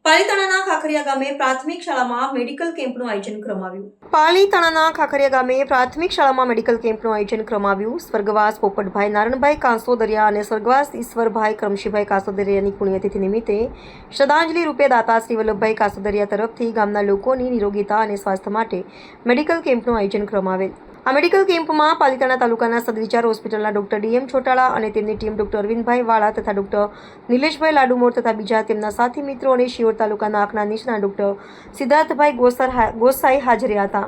પાલીતાણાના ખાખરિયા ગામે પ્રાથમિક શાળામાં મેડિકલ કેમ્પનું આયોજન કરવામાં આવ્યું. પાલીતાણાના ખાખરિયા ગામે પ્રાથમિક શાળામાં મેડિકલ કેમ્પનું આયોજન કરવામાં આવ્યું. સ્વર્ગવાસ પોપટભાઈ નારણભાઈ કાંસોદરિયા અને સ્વર્ગવાસ ઈશ્વરભાઈ કરમશીભાઈ કાંસોદરિયાની પુણ્યતિથિ નિમિત્તે શ્રદ્ધાંજલિ રૂપે દાતા શ્રી વલ્લભભાઈ કાંસોદરિયા તરફથી ગામના લોકોની નિરોગીતા અને સ્વાસ્થ્ય માટે મેડિકલ કેમ્પનું આયોજન કરવામાં આવેલ. આ મેડિકલ કેમ્પમાં પાલીતાણા તાલુકાના સદવિચાર હોસ્પિટલના ડોક્ટર ડીએમ છોટાળા અને તેમની ટીમ ડોક્ટર અરવિંદભાઈ વાળા તથા ડોક્ટર નિલેશભાઈ લાડુમોર તથા બીજા તેમના સાથી મિત્રો અને શિયોર તાલુકાના આંખના નિષ્ણાત ડોક્ટર સિદ્ધાર્થભાઈ ગોસાઈ હાજર રહ્યા હતા,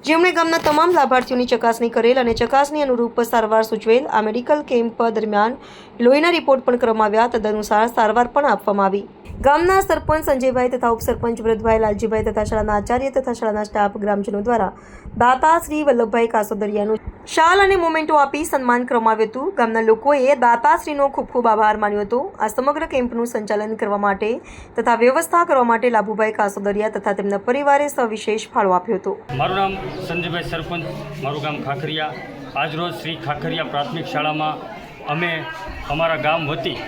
જેમણે ગામના તમામ લાભાર્થીઓની ચકાસણી કરેલ અને ચકાસણી અનુરૂપ સારવાર સૂચવેલ. આ મેડિકલ કેમ્પ દરમિયાન લોહીના રિપોર્ટ પણ કરવામાં આવ્યા. તદનુસાર સારવાર પણ આપવામાં આવી. ગામના સરપંચ સંજયભાઈ તથા ઉપસરપંચ વ્રતભાઈ લાલજીભાઈ તથા શાળાના આચાર્ય તથા શાળાના સ્ટાફ ગ્રામજનો દ્વારા દાતા શ્રી વલ્લભભાઈ કાંસોદરિયાનું શાલ અને મોમેન્ટો આપી સન્માન કરવામાં આવ્યું હતું. ગામના લોકોએ દાતાશ્રીનો ખૂબ ખૂબ આભાર માન્યો હતો. આ સમગ્ર કેમ્પનું સંચાલન કરવા માટે તથા વ્યવસ્થા કરવા માટે લાભુભાઈ કાંસોદરિયા તથા તેમના પરિવારે સવિશેષ ફાળો આપ્યો હતો. મારું નામ સંજયભાઈ સરપંચ, મારું ગામ ખાખરિયા. આજરોજ શ્રી ખાખરિયા પ્રાથમિક શાળામાં અમે અમારા ગામ વતી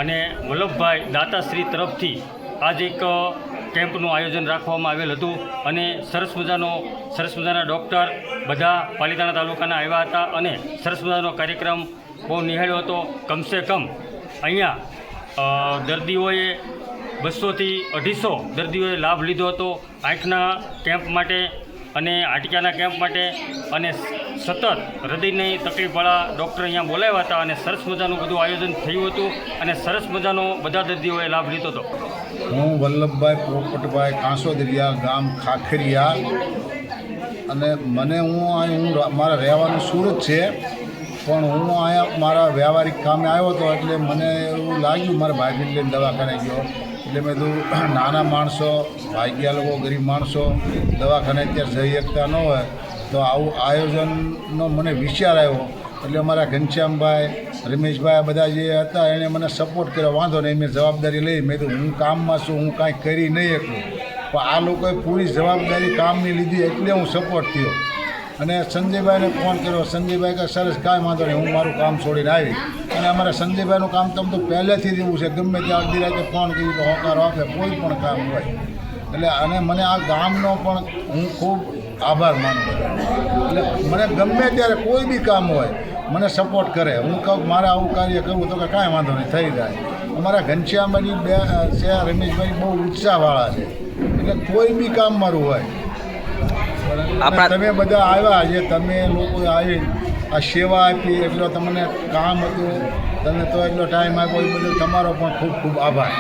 અને વલ્લભભાઈ દાતાશ્રી તરફથી આજ એક કેમ્પનું આયોજન રાખવામાં આવેલ હતું અને સરસ મજાના ડૉક્ટર બધા પાલીતાણા તાલુકાના આવ્યા હતા અને સરસ મજાનો કાર્યક્રમ બહુ નિહાળ્યો હતો. કમસે કમ અહીંયા દર્દીઓએ 200થી 250 દર્દીઓએ લાભ લીધો હતો આંખના કેમ્પ માટે અને હાડકાના કેમ્પ માટે, અને સતત હૃદયની તકલીફવાળા ડૉક્ટર અહીંયા બોલાવ્યા હતા અને સરસ મજાનું બધું આયોજન થયું હતું અને સરસ મજાનો બધા દર્દીઓએ લાભ લીધો હતો. હું વલ્લભભાઈ પોપટભાઈ કાંસોદરિયા, ગામ ખાખરિયા, અને મારા રહેવાનું સુરત છે, પણ હું અહીંયા મારા વ્યવહારિક કામે આવ્યો હતો એટલે મને એવું લાગ્યું મારા ભાઈ લઈને દવાખાને ગયો એટલે મેં કીધું નાના માણસો, ભાગ્યા લોકો, ગરીબ માણસો દવાખાને અત્યારે જઈ શકતા ન હોય તો આવું આયોજનનો મને વિચાર આવ્યો. એટલે અમારા ઘનશ્યામભાઈ, રમેશભાઈ બધા જે હતા એણે મને સપોર્ટ કર્યો. વાંધો નહીં, મેં જવાબદારી લઈ. મેં કીધું હું કામમાં છું, હું કાંઈ કરી નહીં શકું, પણ આ લોકોએ પૂરી જવાબદારી કામની લીધી એટલે હું સપોર્ટ થયો. અને સંજયભાઈને ફોન કર્યો. સંજયભાઈ કહે સરસ, કાંઈ વાંધો નહીં, હું મારું કામ છોડીને આવી. અને અમારા સંજયભાઈનું કામ તો પહેલેથી જ એવું છે, ગમે ત્યાં અડધી રાતે ફોન કરી તો હોકારો આપે, કોઈ પણ કામ હોય. એટલે અને મને આ ગામનો પણ હું ખૂબ આભાર માનું છું. એટલે મને ગમે ત્યારે કોઈ બી કામ હોય મને સપોર્ટ કરે. હું કહું મારે આવું કાર્ય કરવું તો કે કાંઈ વાંધો નહીં, થઈ જાય. અમારા ઘનશ્યામભાઈની બે છે, રમેશભાઈ બહુ ઉત્સાહવાળા છે, એટલે કોઈ બી કામ મારું હોય. તમે બધા આવ્યા છે, તમે લોકો આવી આ સેવા આપી, એટલો તમને કામ હતું, તમે તો એટલો ટાઈમ આપ્યો, એ બદલ તમારો પણ ખૂબ ખૂબ આભાર.